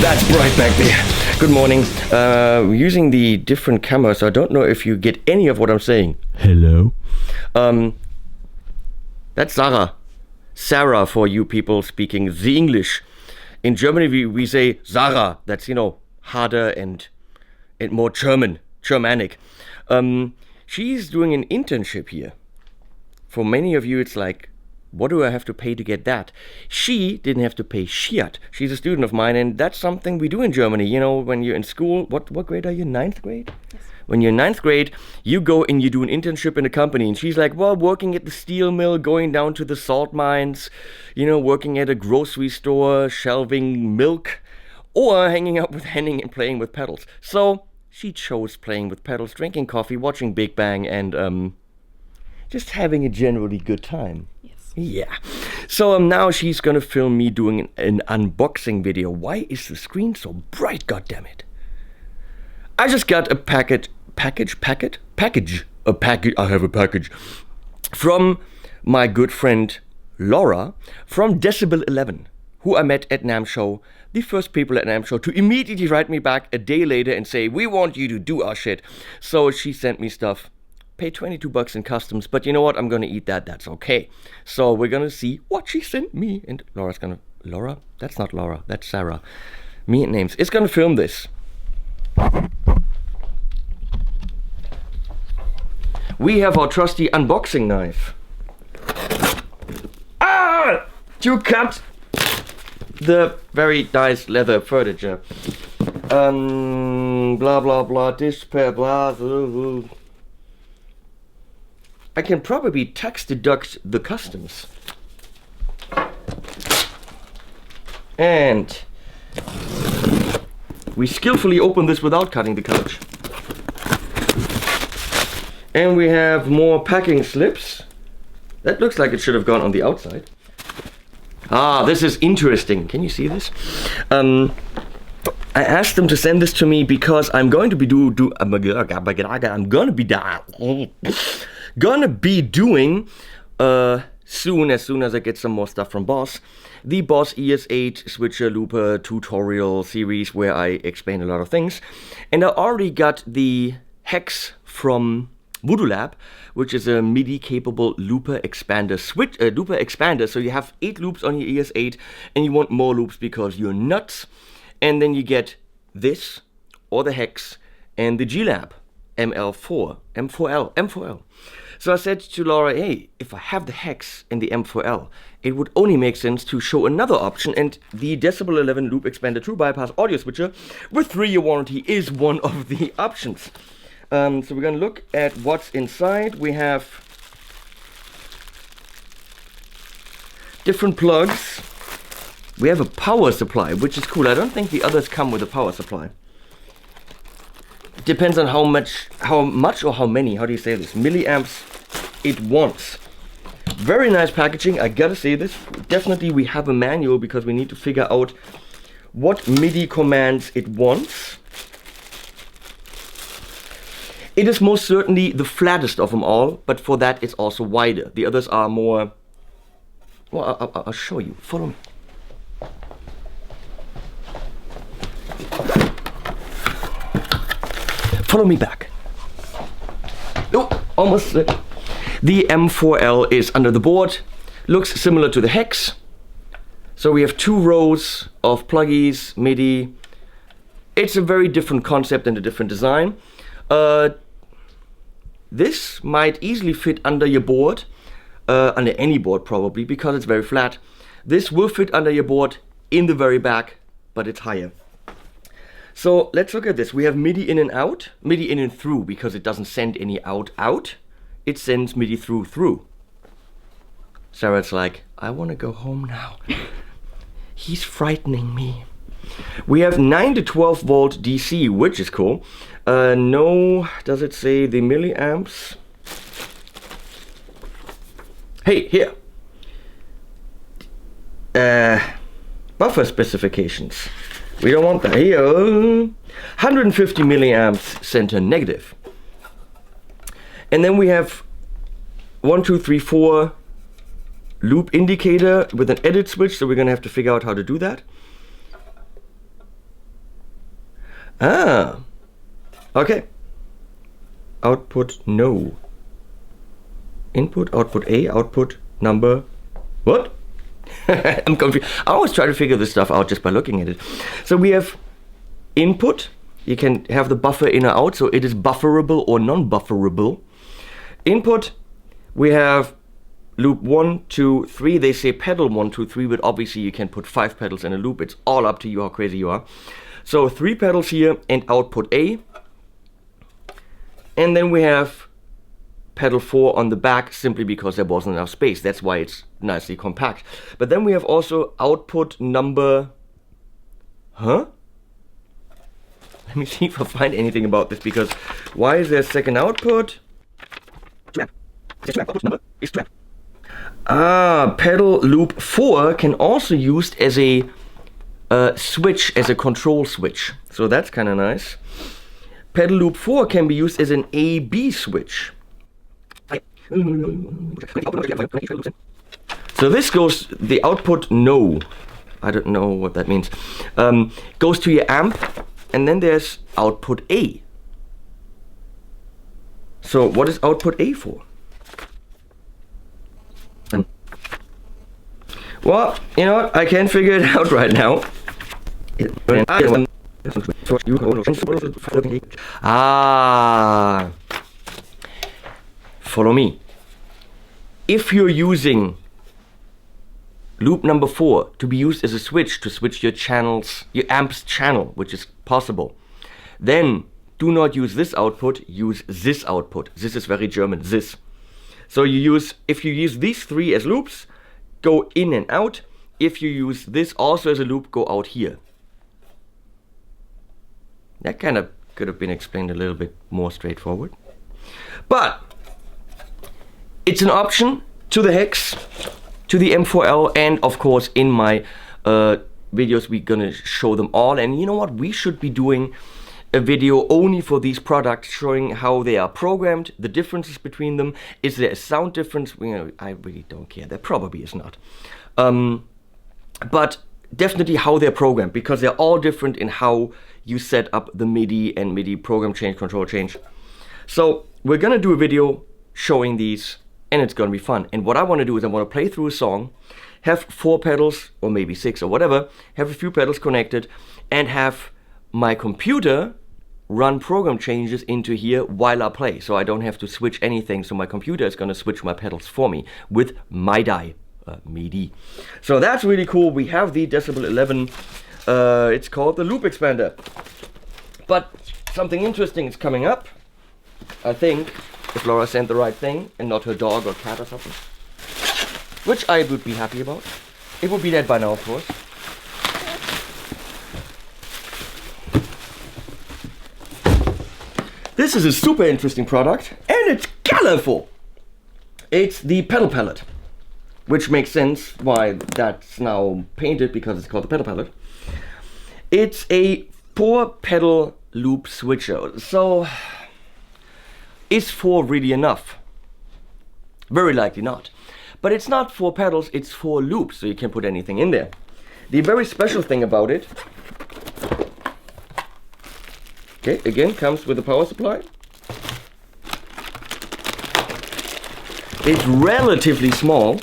That's bright back there. Good morning. Using the different camera, so I don't know if you get any of what I'm saying. Hello? That's Sarah. Sarah for you people speaking the English. In Germany, we say Sarah. That's, harder and more Germanic. She's doing an internship here. For many of you, it's like, what do I have to pay to get that? She didn't have to pay shit. She's a student of mine, and that's something we do in Germany. When you're in school, what grade are you? 9th grade? Yes. When you're in 9th grade, you go and you do an internship in a company. And she's like, well, working at the steel mill, going down to the salt mines, working at a grocery store, shelving milk, or hanging out with Henning and playing with pedals. So she chose playing with pedals, drinking coffee, watching Big Bang, and just having a generally good time. Yes. Yeah. So now she's gonna film me doing an unboxing video. Why is the screen so bright, goddammit? I just got a package. I have a package from my good friend Laura from Decibel 11, who I met at NAMM Show. The first people at NAMM Show to immediately write me back a day later and say, we want you to do our shit. So she sent me stuff. Paid $22 in customs, but you know what? I'm gonna eat that. That's okay. So we're gonna see what she sent me. And Laura? That's not Laura. That's Sarah. Me and names. It's gonna film this. We have our trusty unboxing knife. To cut the very nice leather furniture. Blah blah blah. Display blah. I can probably tax deduct the customs. And we skillfully open this without cutting the couch. And we have more packing slips. That looks like it should have gone on the outside. This is interesting. Can you see this? I asked them to send this to me because I'm going to be doing soon, as soon as I get some more stuff from Boss, the Boss ES8 switcher looper tutorial series where I explain a lot of things. And I already got the hex from Voodoo Lab, which is a MIDI capable looper expander looper expander. So you have 8 loops on your ES8 and you want more loops because you're nuts. And then you get this or the hex and the G Lab M4L. So I said to Laura, hey, if I have the hex and the M4L, it would only make sense to show another option, and the Decibel 11 Loop Expander True Bypass Audio Switcher with 3-year warranty is one of the options. So we're gonna look at what's inside. We have different plugs. We have a power supply, which is cool. I don't think the others come with a power supply. Depends on how much or how many, how do you say this, milliamps it wants. Very nice packaging, I gotta say this. Definitely we have a manual because we need to figure out what MIDI commands it wants. It is most certainly the flattest of them all, but for that it's also wider. The others are more, well, I'll show you, follow me. Follow me back. Oh, almost. The M4L is under the board. Looks similar to the hex. So we have 2 rows of pluggies, MIDI. It's a very different concept and a different design. This might easily fit under your board, under any board probably, because it's very flat. This will fit under your board in the very back, but it's higher. So let's look at this. We have MIDI in and out, MIDI in and through, because it doesn't send any out. It sends MIDI through. Sarah's like, I want to go home now. He's frightening me. We have 9 to 12 volt DC, which is cool. No, does it say the milliamps? Hey, here. Buffer specifications. We don't want that. Here, 150 milliamps center negative. And then we have 1, 2, 3, 4 loop indicator with an edit switch, so we're gonna have to figure out how to do that. Ah, okay. Output no. Input, output A, output number. What? I'm confused. I always try to figure this stuff out just by looking at it. So we have input. You can have the buffer in or out, so it is bufferable or non-bufferable. Input, we have loop 1, 2, 3. They say pedal 1, 2, 3, but obviously you can put 5 pedals in a loop. It's all up to you how crazy you are. So 3 pedals here and output A. And then we have pedal 4 on the back simply because there wasn't enough space. That's why it's nicely compact. But then we have also output number... Huh? Let me see if I find anything about this, because why is there a second output? Ah, pedal loop 4 can also used as a switch, as a control switch. So that's kind of nice. Pedal loop 4 can be used as an A-B switch. So this goes, the output no, I don't know what that means, goes to your amp, and then there's output A. So what is output A for? Well, you know what, I can't figure it out right now. Ah, follow me. If you're using loop number 4 to be used as a switch to switch your channels, your amp's channel, which is possible, then do not use this output, use this output. This is very German, this. So you use, if you use these 3 as loops, go in and out. If you use this also as a loop, go out here. That kind of could have been explained a little bit more straightforward. But it's an option to the Hex, to the M4L, and of course in my videos we're gonna show them all. And you know what, we should be doing a video only for these products, showing how they are programmed, the differences between them. Is there a sound difference? You know, I really don't care. There probably is not. But definitely how they're programmed, because they're all different in how you set up the MIDI and MIDI program change, control change. So we're gonna do a video showing these, and it's gonna be fun. And what I wanna do is I wanna play through a song, have 4 pedals, or maybe 6 or whatever, have a few pedals connected, and have my computer run program changes into here while I play. So I don't have to switch anything, so my computer is gonna switch my pedals for me with MIDI. MIDI. So that's really cool. We have the Decibel 11. It's called the Loop Expander. But something interesting is coming up. I think, if Laura sent the right thing and not her dog or cat or something, which I would be happy about. It would be dead by now, of course. This is a super interesting product, and it's colorful. It's the pedal palette, which makes sense why that's now painted, because it's called the pedal palette. It's a 4-pedal loop switcher. So, is 4 really enough? Very likely not. But it's not 4 pedals, it's 4 loops, so you can put anything in there. The very special thing about it, okay, again, comes with a power supply. It's relatively small.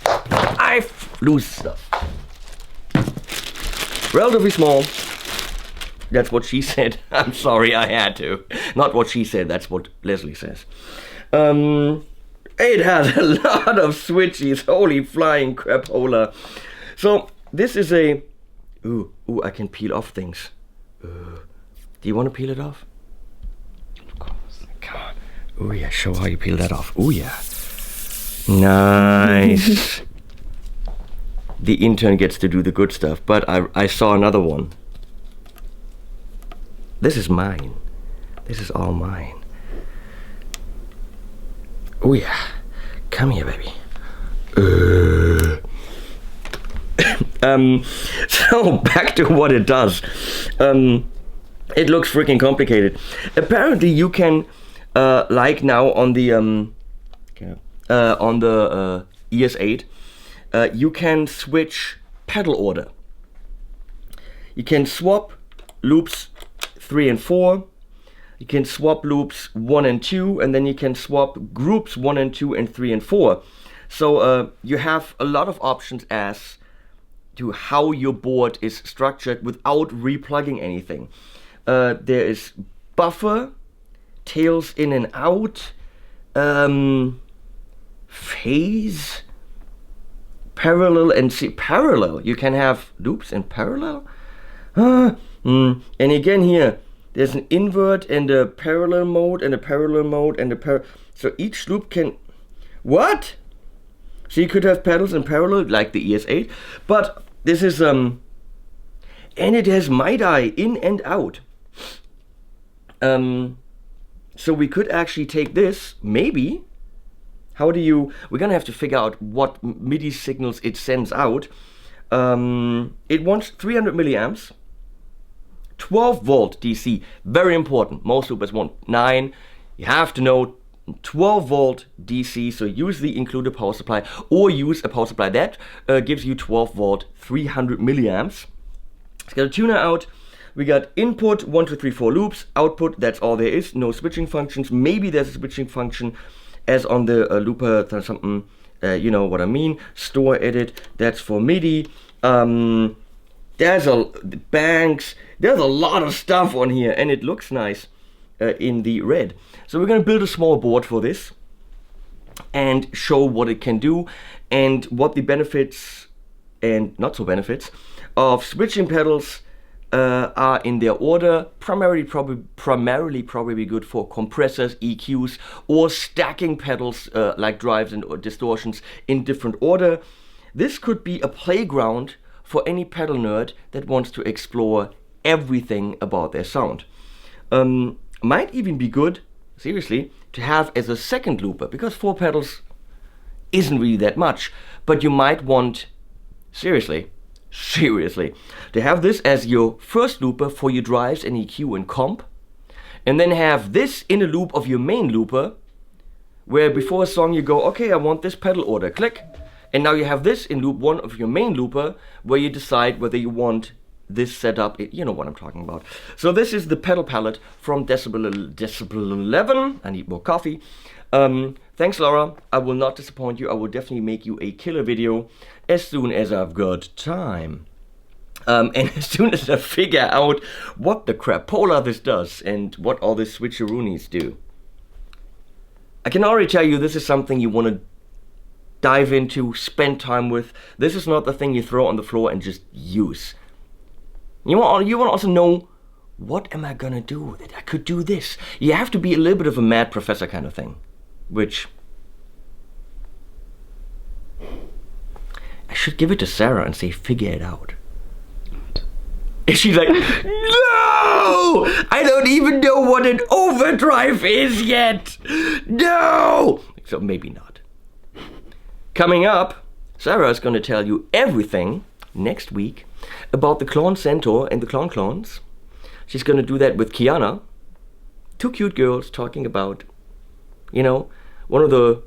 I lose stuff. Relatively small. That's what she said. I'm sorry, I had to. Not what she said, that's what Leslie says. It has a lot of switches. Holy flying crapola. So, this is a... Ooh, I can peel off things. Do you want to peel it off? Of course. Come on. Oh yeah, show how you peel that off. Oh yeah. Nice. The intern gets to do the good stuff, but I saw another one. This is mine. This is all mine. Oh yeah. Come here, baby. So back to what it does. It looks freaking complicated. Apparently you can, like now on the ES8, you can switch pedal order. You can swap loops 3 and 4. You can swap loops 1 and 2, and then you can swap groups 1 and 2 and 3 and 4. So you have a lot of options as to how your board is structured without replugging anything. There is buffer, tails in and out, phase, parallel, and parallel. You can have loops in parallel. And again here, there's an invert and a parallel mode and a parallel mode and so each loop can... What? So you could have pedals in parallel like the ES8, but this is and it has MIDI in and out. So we could actually take this, maybe. We're gonna have to figure out what MIDI signals it sends out. It wants 300 milliamps, 12 volt DC, very important. Most loopers want 9. You have to know 12 volt DC, so use the included power supply or use a power supply that gives you 12 volt, 300 milliamps. It's got a tuner out. We got input 1, 2, 3, 4 loops, output, that's all there is, no switching functions. Maybe there's a switching function as on the looper, something, you know what I mean. Store edit, that's for MIDI. There's banks, there's a lot of stuff on here, and it looks nice in the red. So we're gonna build a small board for this and show what it can do and what the benefits and not so benefits of switching pedals are in their order. Primarily probably be good for compressors, EQs, or stacking pedals like drives and distortions in different order. This could be a playground for any pedal nerd that wants to explore everything about their sound. Might even be good, seriously, to have as a second looper, because 4 pedals isn't really that much, but you might want, seriously, to have this as your first looper for your drives and EQ and comp, and then have this in a loop of your main looper, where before a song you go, okay, I want this pedal order, click, and now you have this in loop 1 of your main looper, where you decide whether you want this setup. You know what I'm talking about. So this is the pedal palette from Decibel 11. I need more coffee. Thanks, Laura. I will not disappoint you. I will definitely make you a killer video as soon as I've got time. And as soon as I figure out what the crapola this does and what all these switcheroonies do. I can already tell you this is something you want to dive into, spend time with. This is not the thing you throw on the floor and just use. You want to also know, what am I gonna do with it? I could do this. You have to be a little bit of a mad professor kind of thing, which I should give it to Sarah and say, figure it out. And she's like, no! I don't even know what an overdrive is yet! No! So maybe not. Coming up, Sarah is going to tell you everything next week about the Clone Centaur and the Clone Clones. She's going to do that with Kiana. 2 cute girls talking about, you know, one of the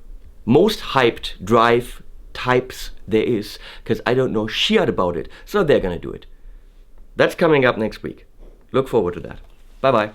most hyped drive types there is, because I don't know shit about it. So they're going to do it. That's coming up next week. Look forward to that. Bye-bye.